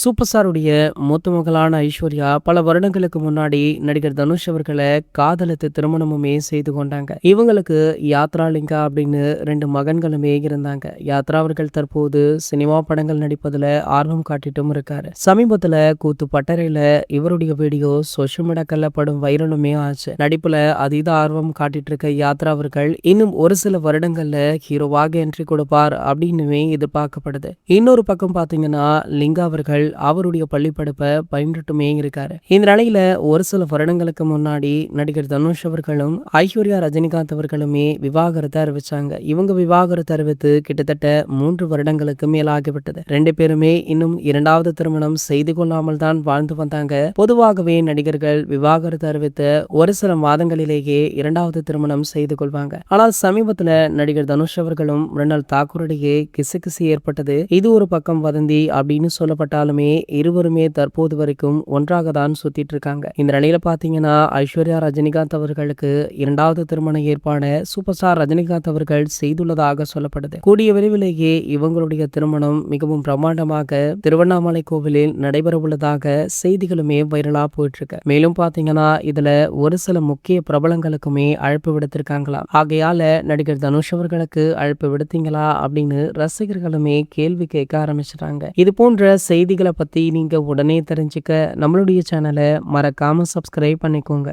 Super ஸ்டாருடைய மூத்த மகளான ஐஸ்வர்யா பல வருடங்களுக்கு முன்னாடி நடிகர் தனுஷ் அவர்களை காதலித்து திருமணமுமே செய்து கொண்டாங்க. இவங்களுக்கு யாத்ரா லிங்கா அப்படின்னு 2 மகன்களுமே இருந்தாங்க. யாத்ரா அவர்கள் தற்போது சினிமா படங்கள் நடிப்பதுல ஆர்வம் காட்டிட்டும் இருக்காரு. சமீபத்துல கூத்து பட்டறையில இவருடைய வீடியோ சோசியல் மீடியாக்கள்ல படும் வைரலுமே ஆச்சு. நடிப்புல அதீத ஆர்வம் காட்டிட்டு இருக்க யாத்ரா அவர்கள் இன்னும் ஒரு சில வருடங்கள்ல ஹீரோவாக என்ட்ரி கொடுப்பார் அப்படின்னுமே எதிர்பார்க்கப்படுது. இன்னொரு பக்கம் பாத்தீங்கன்னா லிங்கா அவர்கள் அவருடைய பள்ளி படிப்பை பயின்றுட்டுமே இருக்காரு. இந்த நிலையில ஒரு சில வருடங்களுக்கு முன்னாடி நடிகர் தனுஷ் அவர்களும் ஐஸ்வர்யா ரஜினிகாந்த் அவர்களுமே விவாகரத்தை அறிவிச்சாங்க. இவங்க விவாகரத்து அறிவித்து கிட்டத்தட்ட 3 வருடங்களுக்கு மேலாகிவிட்டது. 2 பேருமே இன்னும் 2வது திருமணம் செய்து கொள்ளாமல் தான் வாழ்ந்து வந்தாங்க. பொதுவாகவே நடிகர்கள் விவாகரத்து அறிவித்த ஒரு சில மாதங்களிலேயே 2வது திருமணம் செய்து கொள்வாங்க. ஆனால் சமீபத்துல நடிகர் தனுஷ் அவர்களும் மிருணால் தாக்கூரிடையே கிசுகிசு ஏற்பட்டது. இது ஒரு பக்கம் வதந்தி அப்படின்னு சொல்லப்பட்டாலுமே இருவருமே தற்போது வரைக்கும் ஒன்றாக தான் சுத்திட்டு இருக்காங்க. இந்த நிலையில பாத்தீங்கன்னா ஐஸ்வர்யா ரஜினிகாந்த் அவர்களுக்கு 2வது திருமண ஏற்பாடு சூப்பர் ஸ்டார் ரஜினிகாந்த் அவர்கள் செய்துள்ளதாக சொல்லப்படுது. கூடிய விரைவிலேயே இவங்களுடைய திருமணம் மிகவும் பிரம்மாண்டமாக திருவண்ணாமலை கோவிலில் நடைபெற உள்ளதாக செய்திகளுமே வைரலா போயிட்டு இருக்கு. மேலும் பாத்தீங்கன்னா இதுல ஒரு சில முக்கிய பிரபலங்களுக்குமே அழைப்பு விடுத்திருக்காங்களாம். ஆகையால நடிகர் தனுஷ் அவர்களுக்கு அழைப்பு விடுத்தீங்களா அப்படின்னு ரசிகர்களுமே கேள்வி கேட்க ஆரம்பிச்சிட்டாங்க. இது போன்ற செய்திகளை பத்தி நீங்க உடனே தெரிஞ்சுக்க நம்மளுடைய சேனலை மறக்காம சப்ஸ்கிரைப் பண்ணிக்கோங்க.